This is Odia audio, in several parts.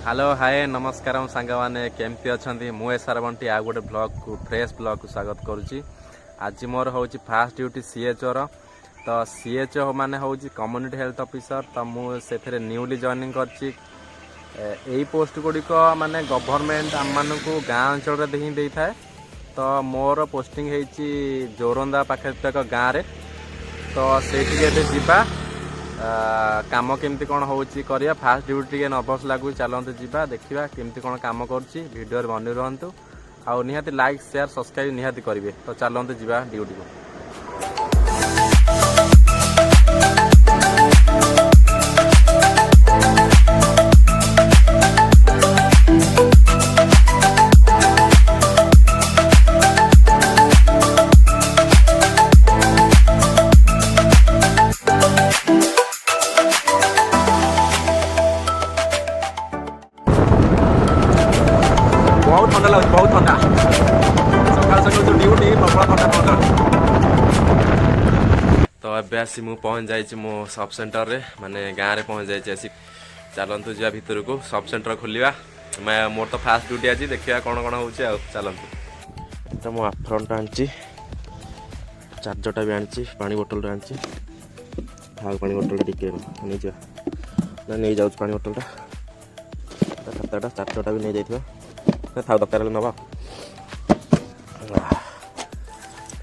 हेलो हाय नमस्कार सांग मैंने केमती अच्छा मुझे बंटी आ गोटे ब्लॉग को फ्रेश ब्लॉग को स्वागत करुच्ची। आज मोर हूँ फास्ट ड्यूटी सीएचओ तो सीएचओ माने हूँ कम्युनिटी हेल्थ ऑफिसर। तो मुझे न्यूली जॉइनिंग कर पोस्ट गुड़िक माने गवर्नमेंट आम मान गाँ अंचल ही दे थाए। तो मोर पोस्टिंग होती जोरंदा पाखे एक गाँव में। तो से जा काम केमती कौन होची करिया फास्ट ड्यूटी टे नर्भस लगुच चलते जा देखा केमती कौन काम करियो बनी रुहतु आउ निहाती लाइक शेयर सब्सक्राइब निहाती करेंगे। तो चलते जा ड्यूटी को। बहुत ठंडा लगे बहुत ठंडा सकाल सकाल जो ड्यूटी प्रबल ठंडा तो एबे आसी मु पहुँच जाइए मो सब सेंटर रे माने गाँव में पहुँच जाइए। आसी चलतु जा भितर को सब सेंटर खोलिया। मैं मोर तो फास्ट ड्यूटी आज देखा कौन कौन हो चलतु। तो मो फ्रंट आनी चार्जरटा भी आनी पानी बोतल आनी भाग पानी बोतल टिके नहीं जा नहीं जाऊँ पानी बोतलटा खाताटा चार्जरटा भी नहीं जाइए था दरकार नवा।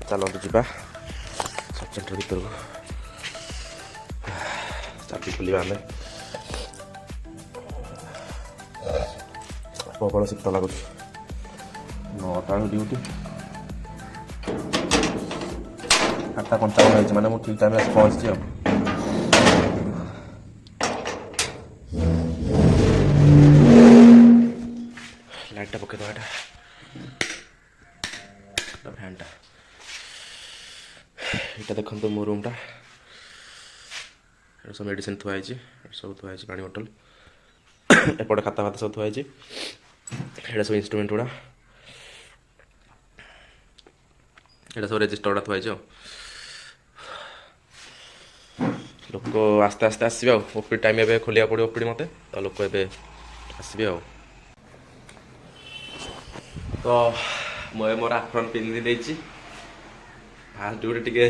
चलते जा सब सेंटर भर को चाबी खोलिया आम प्रबल शीत लगुच 9टा ड्यूटी 8:55 मैंने मुझे ठीक टाइम पहुँची। लाइटा पके दवा फैनटा यहाँ देखो मो रूमटा सब मेडिसिन थुआई सब थुआई पानी बोतल एपटे खाता खाता सब थुआई यहाँ सब इंस्ट्रुमेंट गुड़ा यहाँ सब रेजिस्टर गुड़ा थुआई। लोक आस्ते आस्ते आसवे ओपी टाइम ए खोलिया पड़ो ओपी मत तो लोक ए आसवे आ। तो मैं मोर आफ्रन पिंधि देछि फास्ट ड्यूटी टे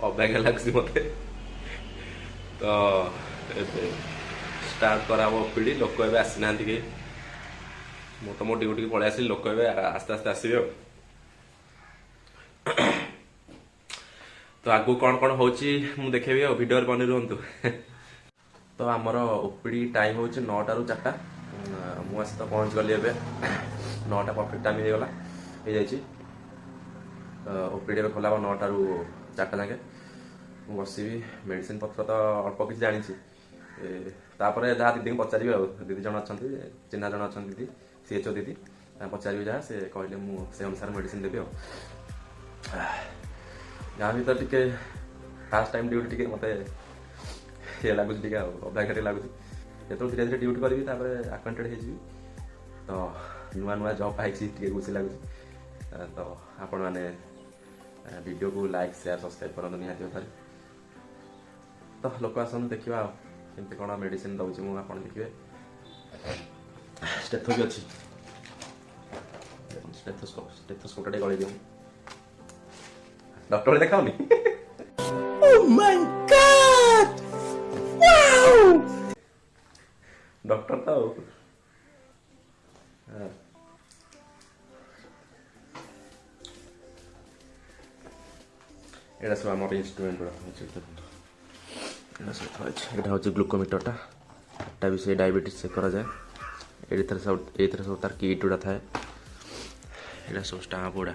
अबाग्या लगे मत। तो स्टार्ट करा ओपीडी लोक ए आसी ना कि तो मो ड्यूटी की पलि आसली लोक ए आस्ते आस्ते आसवे। तो आगु कौन कौन होची मु देखेबी आ वीडियो बनी रुहतु। तो आमर ओपीडी टाइम हूँ 9टा ରୁ 4टा मुझे तो पहुँच गली ए 9टा परफेक्ट टाइम हो गला हो जाइए। ओपीडी खोला 9टा ରୁ 4टा जाके बसबी मेडिसिन पत्र तो अल्प किसी जानी जहाँ दीदी को पचारि दीदी जन अच्छा चिन्हा जन अच्छा दीदी सीएचओ दीदी पचारि जहाँ से कहले मुझे अनुसार मेडिसिन देवी। गाँव भर टे फास्ट टाइम ड्यूटी टे मत ये लगुच अबाग्या लगुच जो धीरे धीरे ड्यूटी करी आक्वेंटेड हो। तो नुआ नुआ जब पाई खुशी लगुच। तो आपण मैंने वीडियो को लाइक शेयर सब्सक्राइब करूँ निहाती भाव। तो लोक आसन देखा केमती कौन मेडिसिन दूसरी मुझे आप देखिए स्टेथो भी अच्छी स्टेथोस्कोप गल दियो डॉक्टर देखाऊनी। Oh my God! Wow! Doctor तो ये सब आम इन्स्ट्रुमेंट गुड़ा हूँ ग्लुकोमीटरटा एटा भी से डायबिटीज चेक करा जाए। ये सब तार किट गुड़ा थाए यहाँ सब स्टाम्प गुड़ा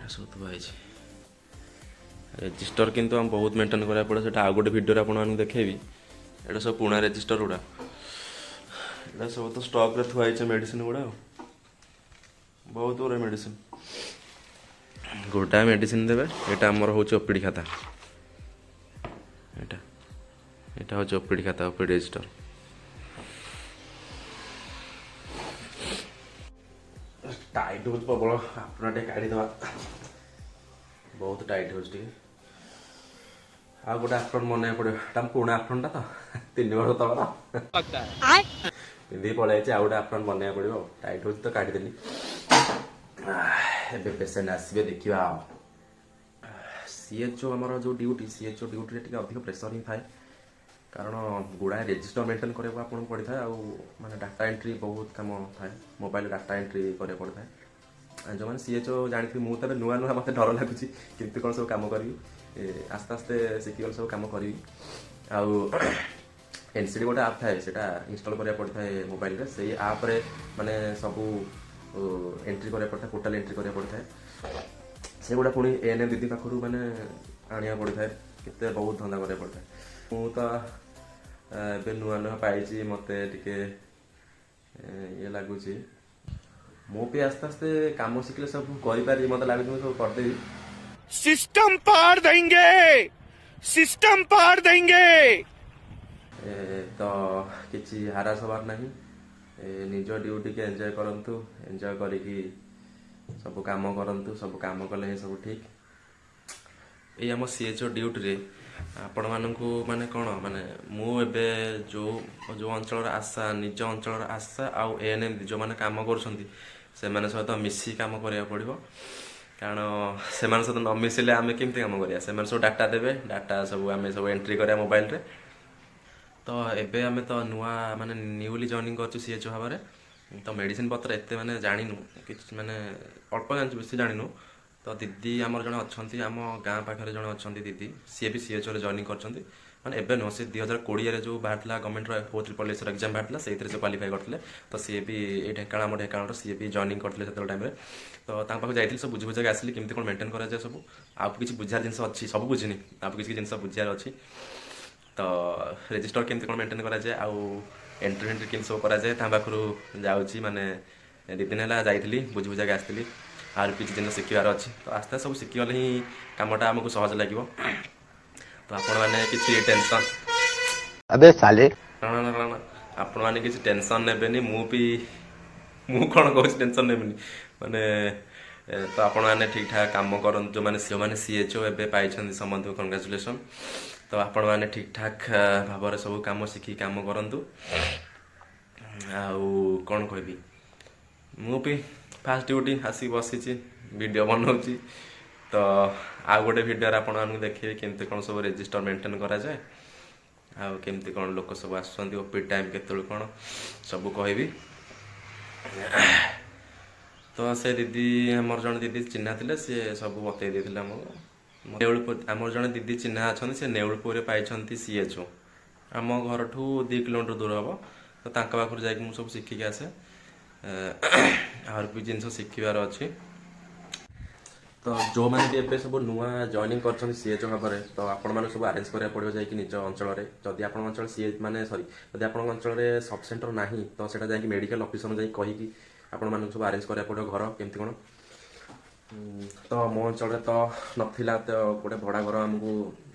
सब थुआई रेजिस्टर किंतु हम बहुत मेंटेन करा पड़े से आउ गोटे वीडियो आपको देखेबी। ये सब पुणा रेजिस्टर गुड़ा ये सब तो स्टॉक रे थुआई मेडिसिन गुड़ा बहुत गुड़ा मेडिसिन गोटा मेडिसिन देवे। यहाँ आमर हूँ ओपीडी खाता यहाँ हूँ ओपीडी खाता ओपीडी रेजिस्टर टाइट हो प्रबल आपना काढ़ीदे बहुत टाइट हो ଆଉ ଗୋଟେ ଆଫ୍ରନ୍ ବନେଇବାକୁ ପଡ଼ିବ। ଏଟା ପୁରୁଣା ଆଫ୍ରନ୍ଟା ତ 3 ବର୍ଷ ତଳର ପିନ୍ଧିକି ପଳେଇ ଯାଇଛି। ଆଉ ଗୋଟେ ଆଫ୍ରନ୍ ବନେଇବାକୁ ପଡ଼ିବ। ଟାଇଟ୍ ହେଉଛି ତ କାଢ଼ିଦେଲି। ଏବେ ପେସେଣ୍ଟ ଆସିବେ ଦେଖିବା ଆଉ। CHO ଆମର ଯେଉଁ ଡ୍ୟୁଟି CHO ଡ୍ୟୁଟିରେ ଟିକେ ଅଧିକ ପ୍ରେସର ହିଁ ଥାଏ, କାରଣ ଗୁଡ଼ାଏ ରେଜିଷ୍ଟର ମେଣ୍ଟେନ୍ କରିବାକୁ ଆପଣଙ୍କୁ ପଡ଼ିଥାଏ। ଆଉ ମାନେ ଡାଟା ଏଣ୍ଟ୍ରି ବହୁତ କାମ ଥାଏ, ମୋବାଇଲ ଡାଟା ଏଣ୍ଟ୍ରି କରିବାକୁ ପଡ଼ିଥାଏ। ଯେଉଁମାନେ CHO ଜାଣିଥିବେ, ମୁଁ ତ ଏବେ ନୂଆ ନୂଆ ମୋତେ ଡର ଲାଗୁଛି କେମିତି କ'ଣ ସବୁ କାମ କରିବି। ଆସ୍ତେ ଆସ୍ତେ ଶିଖିଗଲେ ସବୁ କାମ କରିବି। ଆଉ NCD ଗୋଟେ ଆପ୍ ଥାଏ, ସେଇଟା ଇନଷ୍ଟଲ୍ କରିବାକୁ ପଡ଼ିଥାଏ ମୋବାଇଲରେ। ସେଇ ଆପ୍ରେ ମାନେ ସବୁ ଏଣ୍ଟ୍ରି କରିବାକୁ ପଡ଼ିଥାଏ, ପୋର୍ଟାଲ ଏଣ୍ଟ୍ରି କରିବାକୁ ପଡ଼ିଥାଏ। ସେଗୁଡ଼ା ପୁଣି ANM ଦିଦି ପାଖରୁ ମାନେ ଆଣିବାକୁ ପଡ଼ିଥାଏ, କେତେ ବହୁତ ଧନ୍ଦା କରିବାକୁ ପଡ଼ିଥାଏ। ମୁଁ ତ ଏବେ ନୂଆ ନୂଆ ପାଇଛି, ମୋତେ ଟିକେ ଇଏ ଲାଗୁଛି। ମୁଁ ବି ଆସ୍ତେ ଆସ୍ତେ କାମ ଶିଖିଲେ ସବୁ କରିପାରିବି, ମୋତେ ଲାଗୁଛି ମୁଁ ସବୁ କରିଦେବି। सिस्टम पार देंगे, सिस्टम पार देंगे। ତ କିଛି ହାରାସ ହବାର ନାହିଁ। ନିଜ ଡ୍ୟୁଟିକି ଏନ୍ଜୟ କରନ୍ତୁ, ଏନ୍ଜୟ କରିକି ସବୁ କାମ କରନ୍ତୁ। ସବୁ କାମ କଲେ ହିଁ ସବୁ ଠିକ୍। ଏଇ ଆମ CHO ଡ୍ୟୁଟିରେ ଆପଣମାନଙ୍କୁ ମାନେ କ'ଣ, ମାନେ ମୁଁ ଏବେ ଯେଉଁ ଅଞ୍ଚଳର ଆଶା, ନିଜ ଅଞ୍ଚଳର ଆଶା ଆଉ ANM ଯେଉଁମାନେ କାମ କରୁଛନ୍ତି ସେମାନେ ସହିତ ମିଶିକି କାମ କରିବାକୁ ପଡ଼ିବ। କାରଣ ସେମାନଙ୍କ ସହିତ ନ ମିଶିଲେ ଆମେ କେମିତି କାମ କରିବା? ସେମାନେ ସବୁ ଡାଟା ଦେବେ, ଡାଟା ସବୁ ଆମେ ସବୁ ଏଣ୍ଟ୍ରି କରିବା ମୋବାଇଲରେ। ତ ଏବେ ଆମେ ତ ନୂଆ ମାନେ ନ୍ୟୁଲି ଜଏନିଂ କରୁଛୁ CHO ଭାବରେ। ତ ମେଡ଼ିସିନ ପତ୍ର ଏତେ ମାନେ ଜାଣିନୁ, କିଛି ମାନେ ଅଳ୍ପ ଜାଣିଛୁ, ବେଶୀ ଜାଣିନୁ। ତ ଦିଦି ଆମର ଜଣେ ଅଛନ୍ତି, ଆମ ଗାଁ ପାଖରେ ଜଣେ ଅଛନ୍ତି ଦିଦି, ସିଏ ବି CHOରେ ଜଏନିଂ କରିଛନ୍ତି। ମାନେ ଏବେ ନୁହଁ, ସେ 2020ରେ ଯେଉଁ ବାହାରିଥିଲା ଗଭର୍ଣ୍ଣମେଣ୍ଟର 433 ଏକ୍ଜାମ୍ ବାହାରିଥିଲା, ସେଇଥିରେ ସେ କ୍ୱାଲିଫାଇ କରିଥିଲେ। ତ ସିଏ ବି ଏଇ ଢେଙ୍କାନାଳ, ଆମ ଢେଙ୍କାନାଳର, ସିଏ ବି ଜଏନିଂ କରିଥିଲେ ସେତେବେଳେ ଟାଇମ୍ରେ। ତ ତାଙ୍କ ପାଖକୁ ଯାଇଥିଲି, ସବୁ ବୁଝି ବୁଝାକି ଆସିଲି କେମିତି କ'ଣ ମେଣ୍ଟେନ୍ କରାଯାଏ ସବୁ। ଆଉ କିଛି ବୁଝିବାର ଜିନିଷ ଅଛି, ସବୁ ବୁଝିନି, ଆଉ କିଛି ଜିନିଷ ବୁଝିବାର ଅଛି। ତ ରେଜିଷ୍ଟର କେମିତି କ'ଣ ମେଣ୍ଟେନ୍ କରାଯାଏ, ଆଉ ଏଣ୍ଟ୍ରି ଫେଣ୍ଟ୍ରି କେମିତି ସବୁ କରାଯାଏ, ତା ପାଖରୁ ଯାଉଛି। ମାନେ 2 ଦିନ ହେଲା ଯାଇଥିଲି, ବୁଝି ବୁଝାକି ଆସିଥିଲି। ଆହୁରି କିଛି ଜିନିଷ ଶିଖିବାର ଅଛି। ତ ଆସ୍ତେ ଆସ୍ତେ ସବୁ ଶିଖିଗଲେ ହିଁ କାମଟା ଆମକୁ ସହଜ ଲାଗିବ। ତ ଆପଣମାନେ କିଛି ଟେନସନ୍ अबे साले ଆପଣମାନେ କିଛି ଟେନସନ୍ ନେବେନି। ମୁଁ କ'ଣ କହୁଛି ଟେନସନ୍ ନେବେନି ମାନେ ତ ଆପଣମାନେ ଠିକ୍ ଠାକ୍ କାମ କରନ୍ତୁ। ଯେଉଁମାନେ CHO ଏବେ ପାଇଛନ୍ତି ସମସ୍ତଙ୍କୁ କଂଗ୍ରାଚୁଲେସନ୍। ତ ଆପଣମାନେ ଠିକ୍ ଠାକ୍ ଭାବରେ ସବୁ କାମ ଶିଖି କାମ କରନ୍ତୁ। ଆଉ କ'ଣ କହିବି, ମୁଁ ବି ଫାଷ୍ଟ ଡ୍ୟୁଟି ଆସିକି ବସିଛି, ଭିଡ଼ିଓ ବନାଉଛି। ତ ଆଉ ଗୋଟେ ଭିଡ଼ିଓରେ ଆପଣମାନଙ୍କୁ ଦେଖେଇବି କେମିତି କ'ଣ ସବୁ ରେଜିଷ୍ଟର ମେଣ୍ଟେନ୍ କରାଯାଏ, ଆଉ କେମିତି କ'ଣ ଲୋକ ସବୁ ଆସୁଛନ୍ତି, OP ଟାଇମ୍ କେତେବେଳେ କ'ଣ ସବୁ କହିବି। ତ ସେ ଦିଦି, ଆମର ଜଣେ ଦିଦି ଚିହ୍ନା ଥିଲେ, ସିଏ ସବୁ ବତେଇ ଦେଇଥିଲେ ଆମକୁ। ଆମର ଜଣେ ଦିଦି ଚିହ୍ନା ଅଛନ୍ତି, ସେ ନେଉଳପୁରରେ ପାଇଛନ୍ତି CHO। ଆମ ଘରଠୁ 2 କିଲୋମିଟର ଦୂର ହେବ। ତ ତାଙ୍କ ପାଖରୁ ଯାଇକି ମୁଁ ସବୁ ଶିଖିକି ଆସେ। ଆହୁରି ବି ଜିନିଷ ଶିଖିବାର ଅଛି। ତ ଯେଉଁମାନେ ବି ଏବେ ସବୁ ନୂଆ ଜଏନିଂ କରିଛନ୍ତି CHO ଭାବରେ, ତ ଆପଣମାନଙ୍କୁ ସବୁ ଆରେଞ୍ଜ କରିବାକୁ ପଡ଼ିବ ଯାଇକି ନିଜ ଅଞ୍ଚଳରେ। ଯଦି ଆପଣଙ୍କ ଅଞ୍ଚଳ ଯଦି ଆପଣଙ୍କ ଅଞ୍ଚଳରେ ସବ୍ ସେଣ୍ଟର ନାହିଁ, ତ ସେଇଟା ଯାଇକି ମେଡ଼ିକାଲ ଅଫିସରଙ୍କୁ ଯାଇକି କହିକି ଆପଣମାନଙ୍କୁ ସବୁ ଆରେଞ୍ଜ କରିବାକୁ ପଡ଼ିବ ଘର କେମିତି କ'ଣ। ତ ମୋ ଅଞ୍ଚଳରେ ତ ନଥିଲା, ତ ଗୋଟେ ଭଡ଼ା ଘର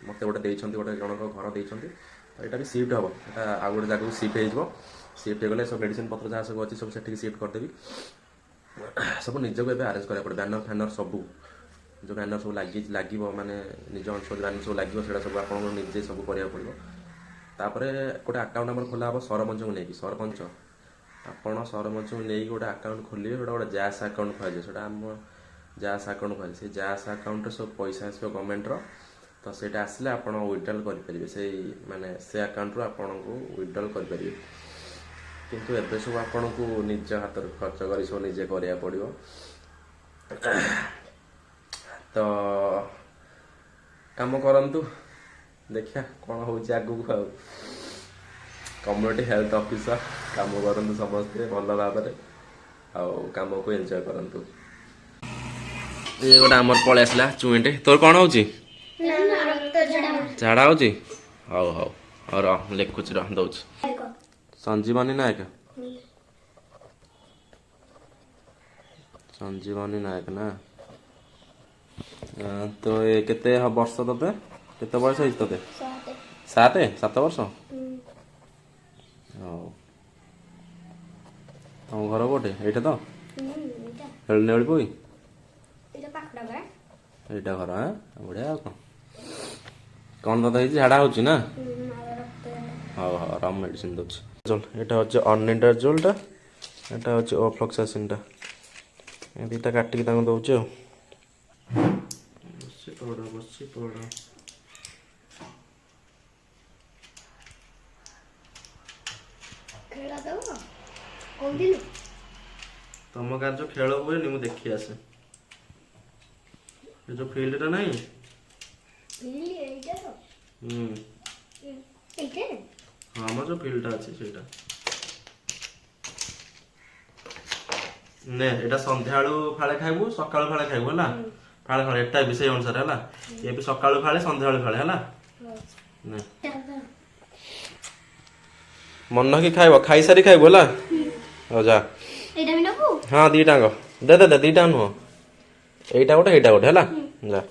ମୋତେ ଗୋଟେ ଦେଇଛନ୍ତି, ଗୋଟେ ଜଣଙ୍କ ଘର ଦେଇଛନ୍ତି। ତ ଏଇଟା ବି ସିଫ୍ଟ ହେବ, ଏଇଟା ଆଉ ଗୋଟେ ଜାଗାକୁ ସିଫ୍ଟ ହେଇଯିବ। ସିଫ୍ଟ ହେଇଗଲେ ସବୁ ମେଡ଼ିସିନ ପତ୍ର ଯାହା ସବୁ ଅଛି ସବୁ ସେଠିକି ସିଫ୍ଟ କରିଦେବି। ସବୁ ନିଜକୁ ଏବେ ଆରେଞ୍ଜ କରିବାକୁ ପଡ଼ିବ। ବ୍ୟାନର ଫ୍ୟାନର ସବୁ, ଯେଉଁ ବ୍ୟାନର ସବୁ ଲାଗିବ, ମାନେ ନିଜ ଅଞ୍ଚଳ ବ୍ୟାନର ସବୁ ଲାଗିବ, ସେଇଟା ସବୁ ଆପଣଙ୍କୁ ନିଜେ ସବୁ କରିବାକୁ ପଡ଼ିବ। ତାପରେ ଗୋଟେ ଆକାଉଣ୍ଟ ଆମର ଖୋଲା ହେବ ସରପଞ୍ଚଙ୍କୁ ନେଇକି। ଆପଣ ସରପଞ୍ଚଙ୍କୁ ନେଇକି ଗୋଟେ ଆକାଉଣ୍ଟ ଖୋଲିବେ, ସେଇଟା ଗୋଟେ ଜାସ୍ ଆକାଉଣ୍ଟ କୁହାଯାଏ। ସେଇଟା ଆମ ଜାସ୍ ଆକାଉଣ୍ଟ କୁହାଯାଏ। ସେଇ ଜାସ୍ ଆକାଉଣ୍ଟରେ ସବୁ ପଇସା ଆସିବ ଗଭର୍ଣ୍ଣମେଣ୍ଟର। ତ ସେଇଟା ଆସିଲେ ଆପଣ ୱିଡ୍ରଲ୍ କରିପାରିବେ, ସେ ଆକାଉଣ୍ଟରୁ ଆପଣଙ୍କୁ ୱିଡ୍ରଲ୍ କରିପାରିବେ। କିନ୍ତୁ ଏବେ ସବୁ ଆପଣଙ୍କୁ ନିଜ ହାତରୁ ଖର୍ଚ୍ଚ କରି ସବୁ ନିଜେ କରିବାକୁ ପଡ଼ିବ। ତ କାମ କରନ୍ତୁ, ଦେଖିବା କ'ଣ ହେଉଛି ଆଗକୁ। ଆଉ କମ୍ୟୁନିଟି ହେଲ୍ଥ ଅଫିସର କାମ କରନ୍ତୁ ସମସ୍ତେ ଭଲ ଭାବରେ, ଆଉ କାମକୁ ଏନ୍ଜୟ କରନ୍ତୁ। ଇଏ ଗୋଟେ ଆମର ପଳେଇ ଆସିଲା ଚୁଇଁଟେ। ତୋର କ'ଣ ହେଉଛି? ଝାଡ଼ା ହେଉଛି? ହଉ ହଉ ହଉ, ରହ ଲେଖୁଛି, ରହ ଦେଉଛି। ସଞ୍ଜୀବନୀ ନାୟକ, ସଞ୍ଜୀବନୀ ନାୟକ ନା? ତ କେତେ ବର୍ଷ ତୋତେ? କେତେ ବୟସ ହେଇଛି ତୋତେ? 7 ବର୍ଷ? ହଉ। ତମ ଘର କୋଉଠି? ଏଇଟା ତ ନେଉଳିପୋଇ? ଏଇଟା ଘର? ବଢ଼ିଆ। ଆଉ କ'ଣ କ'ଣ ଦାଦା ହେଇଛି ଝାଡ଼ା ହେଉଛି ନା ହଉ ହଉ ରହ ମେଡ଼ିସିନ ଦେଉଛି ଏଇଟା ହେଉଛି ଅନିଡାଜୋଲ୍ଟା ଏଇଟା ହେଉଛି ଅଫ୍ଲକ୍ସାସିନ୍ଟା ଏ ଦୁଇଟା କାଟିକି ତାଙ୍କୁ ଦେଉଛି ଆଉ ବସି ପଡ଼ ତମ ଗାଁରେ ଯେଉଁ ଖେଳ ହୁଏନି ମୁଁ ଦେଖି ଆସେ ଏ ଯେଉଁ ଫିଲ୍ଡଟା ନାହିଁ ହଁ ଆମର ଯେଉଁ ଫିଲ୍ଡଟା ଅଛି ସେଇଟା ନେ ଏଇଟା ସନ୍ଧ୍ୟାବେଳୁ ଫାଳେ ଖାଇବୁ ସକାଳୁ ଫାଳେ ଖାଇବୁ ହେଲା ଫାଳେ ଫାଳେ ଏଟା ବି ସେଇ ଅନୁସାରେ ହେଲା ଇଏ ବି ସକାଳୁ ଫାଳେ ସନ୍ଧ୍ୟାବେଳୁ ଫାଳେ ହେଲା ନେ ମନ କି ଖାଇବ ଖାଇସାରି ଖାଇବୁ ହେଲା ହଉ ଯା ହଁ ଦିଟାଙ୍କ ଦେ ଦେ ଦେ ଦିଟା ନୁହଁ এইটা ଗୋଟେ ହେଲା ଯା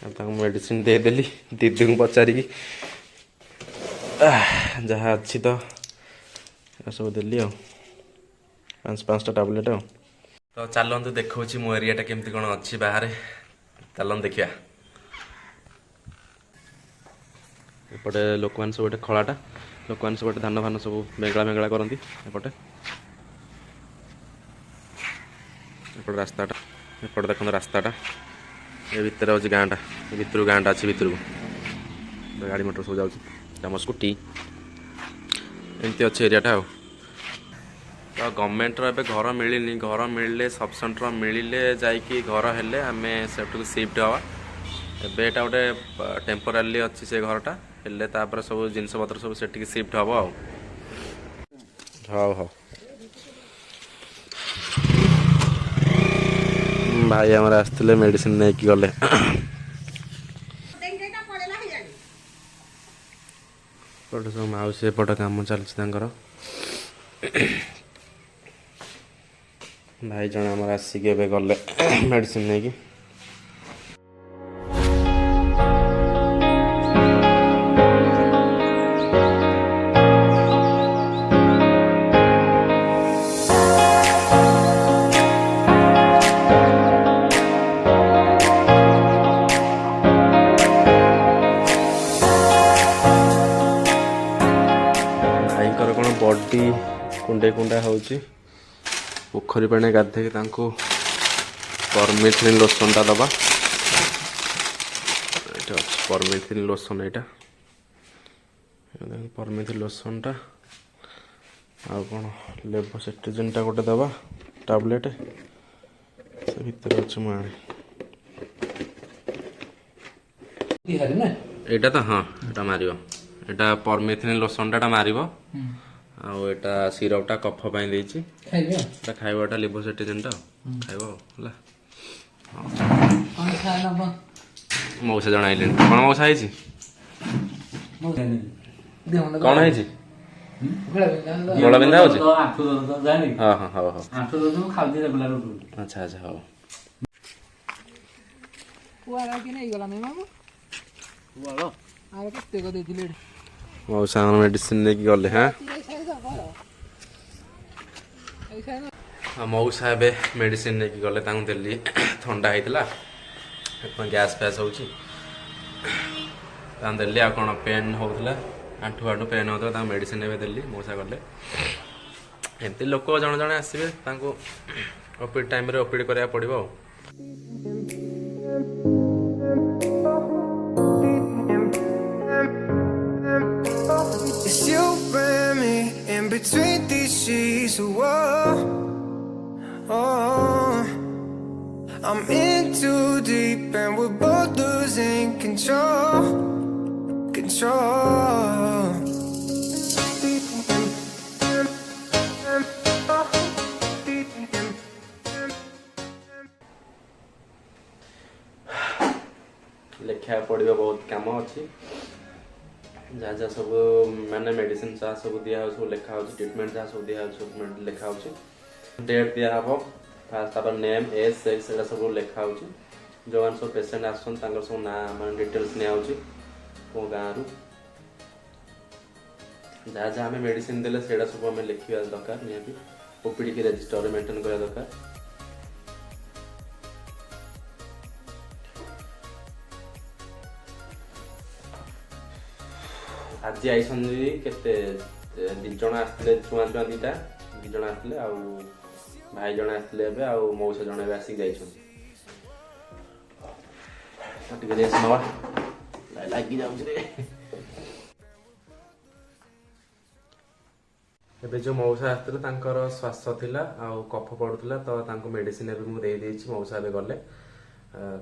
ତାଙ୍କୁ ମେଡ଼ିସିନ ଦେଇଦେଲି ଦିଦିଙ୍କୁ ପଚାରିକି ଯାହା ଅଛି ତ ସବୁ ଦେଲି ଆଉ 5ଟା ଟାବଲେଟ୍ ଆଉ ତ ଚାଲନ୍ତୁ ଦେଖାଉଛି ମୋ ଏରିଆଟା କେମିତି କ'ଣ ଅଛି ବାହାରେ ଚାଲନ୍ତୁ ଦେଖିବା ଏପଟେ ଲୋକମାନେ ସବୁ ଗୋଟେ ଖଳାଟା ଲୋକମାନେ ସବୁ ଗୋଟେ ଧାନ ଫାନ ସବୁ ବେଙ୍ଗଳା କରନ୍ତି ଏପଟେ ଏପଟେ ରାସ୍ତାଟା ଏପଟେ ଦେଖନ୍ତୁ ରାସ୍ତାଟା ଏ ଭିତରେ ହେଉଛି ଗାଁଟା ଭିତରୁ ଗାଁଟା ଅଛି ଭିତରକୁ ଗାଡ଼ି ମଟର ସବୁ ଯାଉଛି ଆମ ସ୍କୁଟି ଏମିତି ଅଛି ଏରିଆଟା ଆଉ ତ ଗଭର୍ଣ୍ଣମେଣ୍ଟର ଏବେ ଘର ମିଳିନି ଘର ମିଳିଲେ ସବସେଣ୍ଟର ମିଳିଲେ ଯାଇକି ଘର ହେଲେ ଆମେ ସେଠୁକୁ ସିଫ୍ଟ ହେବା ଏବେ ଏଇଟା ଗୋଟେ ଟେମ୍ପୋରାରିଲି ଅଛି ସେ ଘରଟା ହେଲେ ତାପରେ ସବୁ ଜିନିଷପତ୍ର ସବୁ ସେଠିକି ସିଫ୍ଟ ହେବ ଆଉ ହଉ ହଉ ଭାଇ ଆମର ଆସିଥିଲେ ମେଡ଼ିସିନ ନେଇକି ଗଲେ ଏପଟେ ସବୁ ମାଉସୀ ଏପଟ କାମ ଚାଲିଛି ତାଙ୍କର ଭାଇ ଜଣେ ଆମର ଆସିକି ଏବେ ଗଲେ ମେଡ଼ିସିନ ନେଇକି ଭାଇଙ୍କର କ'ଣ ବଡି କୁଣ୍ଡା ହେଉଛି ପୋଖରୀ ପାଣି ଗାଧେଇକି ତାଙ୍କୁ ପରମେଥିନ୍ ଲୋସନଟା ଦେବା ଏଇଟା ଅଛି ପରମେଥିନ୍ ଲୋସନ ଏଇଟା ପରମେଥିନ୍ ଲୋସନଟା ଆଉ କ'ଣ ଲେଭୋସିଟ୍ରିଜିନ୍ଟା ଗୋଟେ ଦେବା ଟାବଲେଟ୍ ସେ ଭିତରେ ଅଛି ମୁଁ ଆଣେ ଏଇଟା ତ ହଁ ଏଇଟା ମାରିବ ଏଇଟା ପରମେଥିନ୍ ଲୋସନଟା ମାରିବ ଆଉ ଏଇଟା ସିରପଟା କଫ ପାଇଁ ଦେଇଛି ଏଇଟା ଖାଇବ ଏଇଟା ଲିଭୋସିଟ୍ରିଜିନ୍ଟା ଖାଇବ ହେଲା ମଉସା ଜଣାଇଲେଣି କ'ଣ ମଉସା ହେଇଛି କ'ଣ ହେଇଛି ଗୋଡ଼ ବିନ୍ଧା ହେଉଛି ହଁ ହଁ ହଉ ହଉ ଆଚ୍ଛା ଆଚ୍ଛା ହଉ ମଉସା ଆମର ମେଡ଼ିସିନ ନେଇକି ଗଲେ ହଁ ମଉସା ଏବେ ମେଡ଼ିସିନ ନେଇକି ଗଲେ ତାଙ୍କୁ ଦେଲି ଥଣ୍ଡା ହେଇଥିଲା ଗ୍ୟାସ୍ ଫ୍ୟାସ୍ ହେଉଛି ତାଙ୍କୁ ଦେଲି ଆଉ କ'ଣ ପେନ୍ ହେଉଥିଲା ଆଣ୍ଠୁ ପେନ୍ ହେଉଥିଲା ତାଙ୍କୁ ମେଡ଼ିସିନ ଏବେ ଦେଲି ମଉସା ଗଲେ ଏମିତି ଲୋକ ଜଣେ ଜଣେ ଆସିବେ ତାଙ୍କୁ ଓପିଡ଼ି ଟାଇମ୍ରେ ଓପିଡ଼ି କରିବାକୁ ପଡ଼ିବ ଆଉ It's you and me in between these sheets. Oh, I'm in too deep and we're both losing control. ଲେଖିବାକୁ ପଡ଼ିବ ବହୁତ କାମ ଅଛି ଯାହା ଯାହା ସବୁ ମାନେ ମେଡ଼ିସିନ ଯାହା ସବୁ ଦିଆହେଉଛି ସବୁ ଲେଖା ହେଉଛି ଟ୍ରିଟମେଣ୍ଟ ଯାହା ସବୁ ଦିଆହେଉଛି ସବୁ ଲେଖା ହେଉଛି ଡେଟ୍ ଦିଆହେବ ଫାର୍ଷ୍ଟ ତାପରେ ନେମ୍ ଏଜ୍ ସେକ୍ସ ଏଗୁଡ଼ା ସବୁ ଲେଖା ହେଉଛି ଯେଉଁମାନେ ସବୁ ପେସେଣ୍ଟ ଆସୁଛନ୍ତି ତାଙ୍କର ସବୁ ନାଁ ମାନେ ଡିଟେଲ୍ସ ନିଆହେଉଛି କେଉଁ ଗାଁରୁ ଯାହା ଯାହା ଆମେ ମେଡ଼ିସିନ ଦେଲେ ସେଇଟା ସବୁ ଆମେ ଲେଖିବା ଦରକାର ନିହାତି ଓପିଡ଼ିକି ରେଜିଷ୍ଟରରେ ମେଣ୍ଟେନ୍ କରିବା ଦରକାର आज आईसंदी केते दी जण आस्ते छुआ छुआ दीटा दी जण आस्ते आ भाई जण आस्ते एबे आ मौसा जण एबे आसी जाइछन टिके रेस नवा लागी जाउछ रे एबे जो मौसा आस्ते तांकर श्वास थिला आ कफ पडुतला तो तांको मेडिसिन एबे मु दे देछि मौसा एबे गले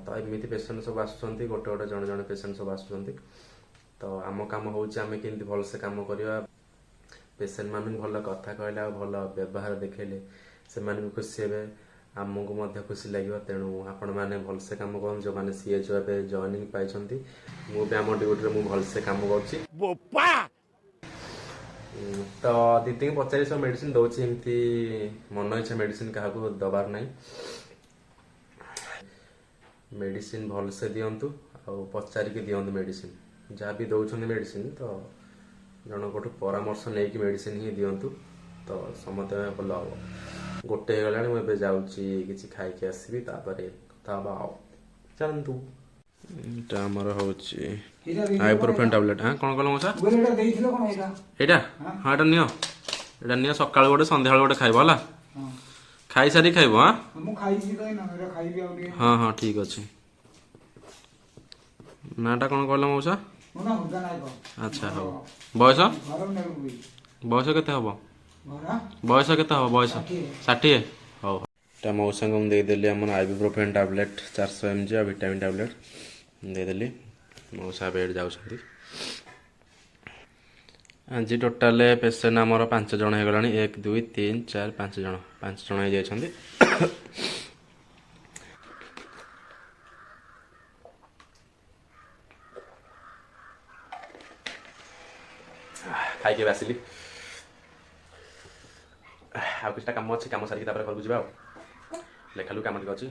तो एमती पेसेंट सब आसुँच गोटे गोटे जड़े जड़े पेसेंट सब आसुँच तो आम कम हूँ आम के भलसे कम करवा पेसेंट मान भल कथा कहले भल व्यवहार देखले से भी खुशी हे आमको खुशी लगे तेणु आपण मैंने भलसे कम कर जो मैंने सीएचओ जॉइनिंग पाई मुझे आम ड्यूटी में भलसे कम कर तो दीदी को पचारि सब मेडिसिन दौर एमती मन इच्छा मेडिसिन क्या दबार ना मेडिसिन भलसे दिंतु आ पचारिक दिंतु मेडिसिन जहाँ भी दौरान मेडिसिन तो जन गोटे परामर्श नहीं कि मेडिसिन ही दिंतु तो समस्त भल हम गोटे गला मुझे जाऊँगी खाई आसबि कथा चलतु आइब्रोफेन टैबलेट हाँ कौन कल मौसा यहाँ हाँ नियो एटा नियो सकाळ गोटे संध्या गोटे खाइब हला खाई सारी खाइब हाँ हाँ ठीक अच्छे नाटा कौन कहला मौसा अच्छा हाँ बयस बयस केते हबो बयस केते हबो बयस 60 हाँ टा मौसा को देदेली आम आइब्रोफेन टैबलेट 400 mg आ विटामिन टैबलेट देदेली मौसा बेड जाउछंती आज टोटाल पेसेंट आमर 5 जण हो गलानी 1 2 3 4 5 जण 5 जण हो जाइछंती खाई आसली आ किछटा काम अच्छे काम सारिकी घर को जा लेखालु कम टे अच्छी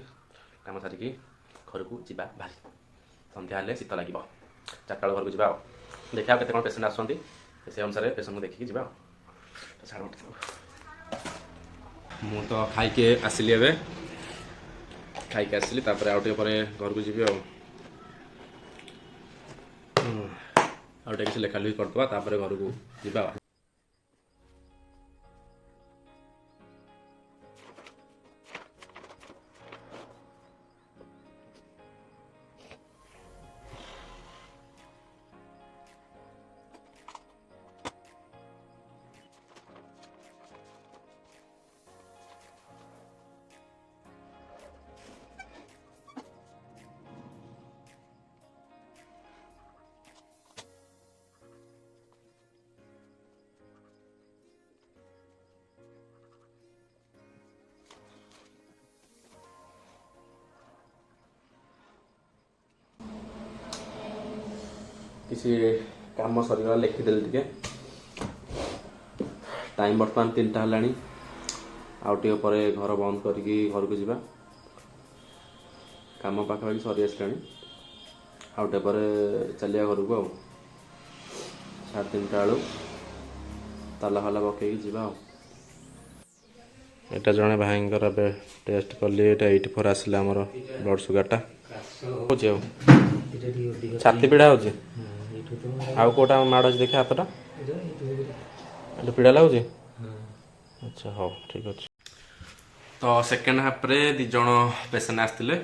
कम सारिकी घर को जा भारी सन्ध्या हेल्ले शीत लगे 4टा घर को जा देखा के पेसेंट आसुँच से अनुसार पेसेंट को देखिकी जा मु तो खाई आसली एवं खाई आसली आउ घर को जी आउटे किसी लेखा लुखी करदे घर को जा किसी काम सरीगला लिखिदेली टे टाइम बर्तमान 3टा है आउ टे पर घर बंद करके घर को जा कम पाखापाखि सरी आसा आउ टे पर चलिया घर को 3:30 बेलू ताला फाला पकईकि जा एटा जड़े भाई टेस्ट कली 84 आसला आमर ब्लड सुगारटा छाती पीड़ा हो आउ कोटा माड़ अच्छे देखा हाथटा पीड़ा लगुच अच्छा हाँ ठीक अच्छे तो सेकेंड हाफ रे 2 जण पेसेंट आसते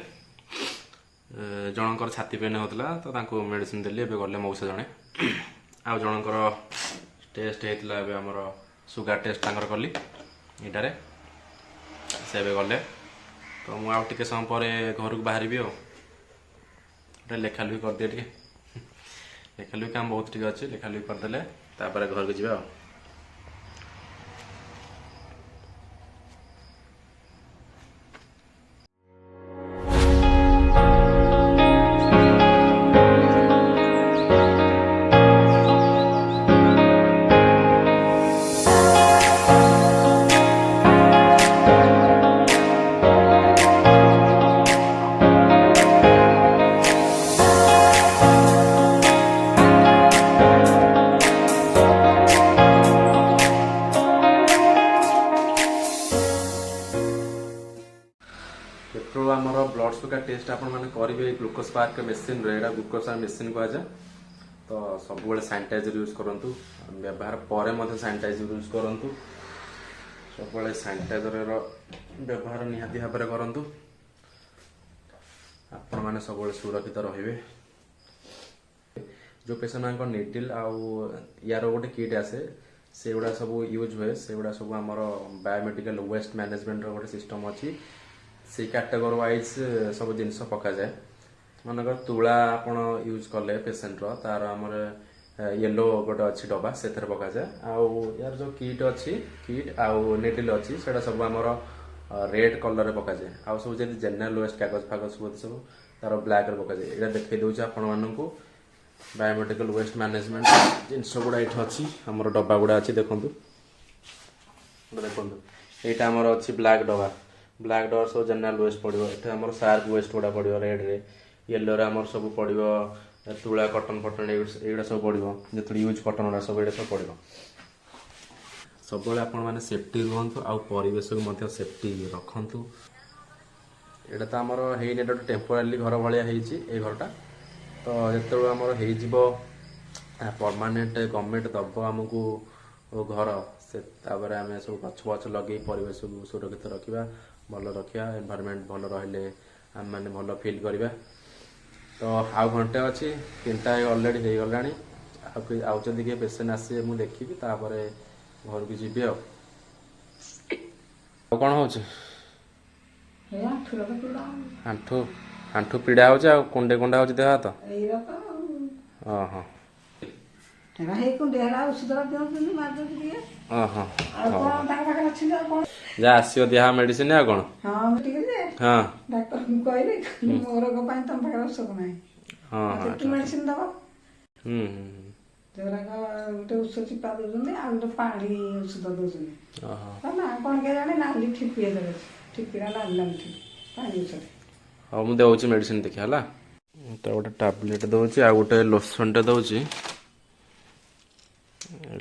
जनकर छाती पेन होता तो मेडिसिन देली एबे गले मौसा जड़े आउ जनकर टेस्ट होता है आमर सुगार टेस्ट कली इटारे से गले तो मुझे आउ टे समय पर घर को बाहर आ लेखा लुखी कर दिए लेखा लुखी काम बहुत टे अच्छे लेखा लुखी करदे घर को जा ब्लड सुगर टेस्ट आप करेंगे ग्लूकोज पार्क मेसीन ग्लूकोज मेसीन कहुए तो सब सैनिटाइजर यूज करूँ व्यवहार पर सैनिटाइजर यूज करूँ सब सैनिटाइजर व्यवहार निहाती भाव में करूँ आपण मैंने सब सुरक्षित रे जो पेशेंट मान निडिल आउ यार गोटे किट आसे से गुड़ा सब यूज हुए से गुड़ा सब आम बायोमेडिकल वेस्ट मैनेजमेंट गोटे सिस्टम अच्छी से कैटेगोरी वाइज सब जिन पका जाए मनकर तुला आपण यूज कले पेसेंट तार आमर येलो गोटे अच्छी डब्बा से पका जाए आउ यार जो किट अच्छी किट आउ निडिल अच्छी से सब आमर रेड कलर रे पका जाए आउ सब जब जेनेल वेस्ट कागज फागज सब तार ब्लैक रे पका जाए यहाँ देखई दूचे आपण मानू बायोमेडिकल वेस्ट मैनेजमेंट जिनस गुड़ा ये अच्छी आम डब्बा गुड़ा अच्छी देखु देखो यहाँ आमर अच्छी ब्लैक डब्बा सब जेनेल वेस्ट पड़ो ये आम सार्क वेस्ट गुड़ा पड़ो रेड रे येलो रे आमर सब पड़ो तुला कटन फटन ये सब पड़ो जो यूज कटन गुड़ा सब ये सब पड़ो सब मैंने सेफ्टी रुहतु आउ परिवेश को सेफ्टी रखु यहाँ तो आमर है टेम्पोरारी घर भाया है घरटा तो जो आमर हो परमानेंट गवर्नमेंट दब आमको घर से आम सब गछ बछ लगे परिवेश को सुरक्षित रखा भल रखा एनवायरनमेंट भल रही आम मैंने भल फिल करवा तो आउ घंटे अच्छी 3टा अलरेडी हो गला आउदी किए पेसेंट आसे मुझे देखी तापर घर को जी कौन हो आंठू आंठू पीड़ा हो कुंडे कुंडा हो देह हाथ ओहो जा आसो दिहा मेडिसिन आ कौन हाँ गोटे ଔଷଧ ଚିପା ଦଉଛନ୍ତି ଆଉ ଗୋଟେ ପାଣି ଔଷଧ ଦଉଛନ୍ତି କଣ କେଜାଣି ନାଲି ଠିପିଏ ଦେବେ ଠିପିରା ନାଲି ନାଲି ଠିପି ପାଣି ଔଷଧ हाँ मुझे दूसरी मेडिसिन देखिए है तो गोटे टाब्लेट दूसरी आ गोटे लोशन टे दूसरी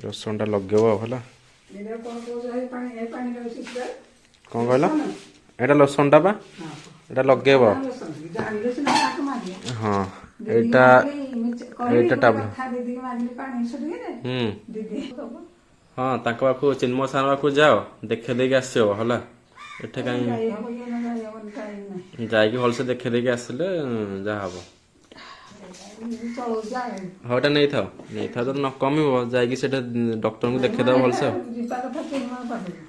लोशन टा लगेब है कौन कहल एटा लोशन टा एटा लगेब हाँ एटा एटा टाब्लेट हाँ ताक पाखु चिन्मय सार पाखु जाओ देखे देके आसो है एठे कहीं जाइए भलसे देखे देके आसले जहाँ हम हाँ एटा नहीं था तो न कम जाइए डॉक्टर को देखेद भलसे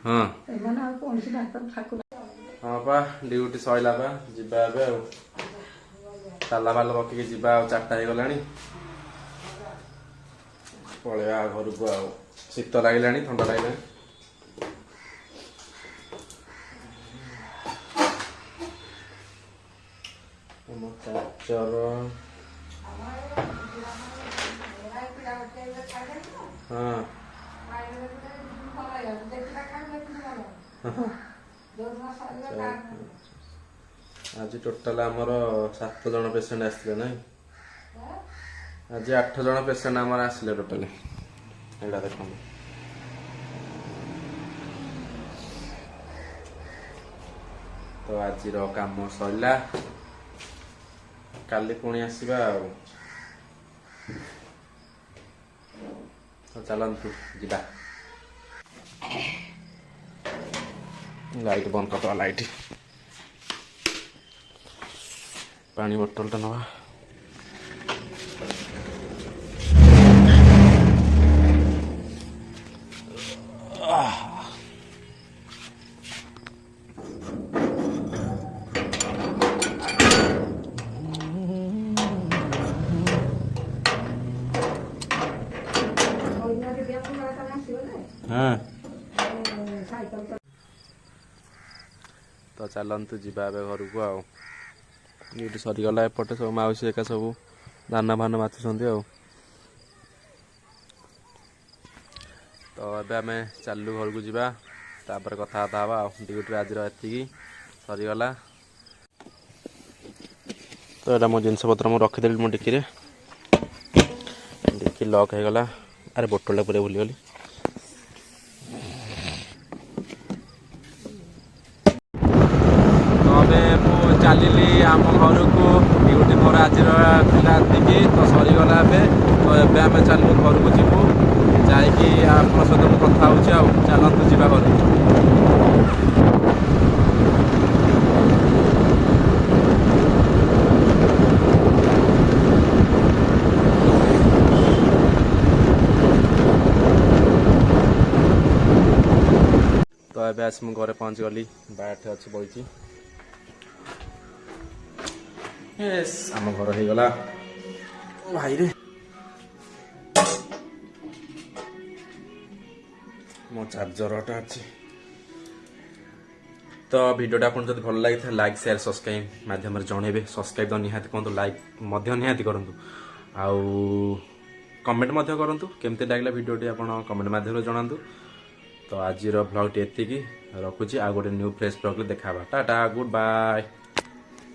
हाँ हाँ पा ड्यूटी सैला पा जीवा ताला फाला पकईक जीवा 4टा हो गला पलैया घर को आ शीत लगे ठंडा लगे हाँ आज टोटाल आमर 7 जन पेसेंट आसते ना आज 8 जन पेसेंट आमर आसले टोटाल यहाँ देख तो आज काम सरला काली पुणी आसवा चलतु जा लाइट बंद कर लाइट पानी बोतल टा नवा हाँ तो चलतु जा घर को आठ सरीगला एपटे सब मौसी एका सब दाना फाना बाछुंट तो ये आम चलू घर को जा कथबार्ता हाँ ड्यूटी आज ये सरीगला तो यहाँ मो जिनपतर मुझे रखीदेली मो डिक्की डिक्की लक हो गला अरे बोतल पूरे भूलीगली चलिली आम घर को ड्यूटी मोर आज दिखी तो सरीगला ଏବେ ଆମେ ଚାଲିଲୁ ଘରକୁ ଯିବୁ ଯାଇକି ଆପଣଙ୍କ ସହିତ ମୁଁ କଥା ହେଉଛି ଆଉ ଚାଲନ୍ତୁ ଯିବା ଘରକୁ। ତ ଏବେ ଆସି ମୁଁ ଘରେ ପହଞ୍ଚିଗଲି ବାଟେ ଅଛି ବଇଛି। ୟେସ୍ ଆମ ଘର ହେଇଗଲା ଭାଇରେ। ମୋ ଚାର୍ଜରଟା ଅଛି। ତ ଭିଡ଼ିଓଟା ଆପଣ ଯଦି ଭଲ ଲାଗିଥାଏ ଲାଇକ୍ ସେୟାର ସବସ୍କ୍ରାଇବ୍ ମାଧ୍ୟମରେ ଜଣେଇବେ। ସବସ୍କ୍ରାଇବ୍ ତ ନିହାତି କରନ୍ତୁ, ଲାଇକ୍ ମଧ୍ୟ ନିହାତି କରନ୍ତୁ, ଆଉ କମେଣ୍ଟ ମଧ୍ୟ କରନ୍ତୁ କେମିତି ଲାଗିଲା ଭିଡ଼ିଓଟି ଆପଣ କମେଣ୍ଟ ମାଧ୍ୟମରେ ଜଣାନ୍ତୁ। ତ ଆଜିର ବ୍ଲଗ୍ଟି ଏତିକି ରଖୁଛି, ଆଉ ଗୋଟେ ନ୍ୟୁ ଫ୍ରେଶ୍ ବ୍ଲଗ୍ରେ ଦେଖା ହେବା। Tata good bye.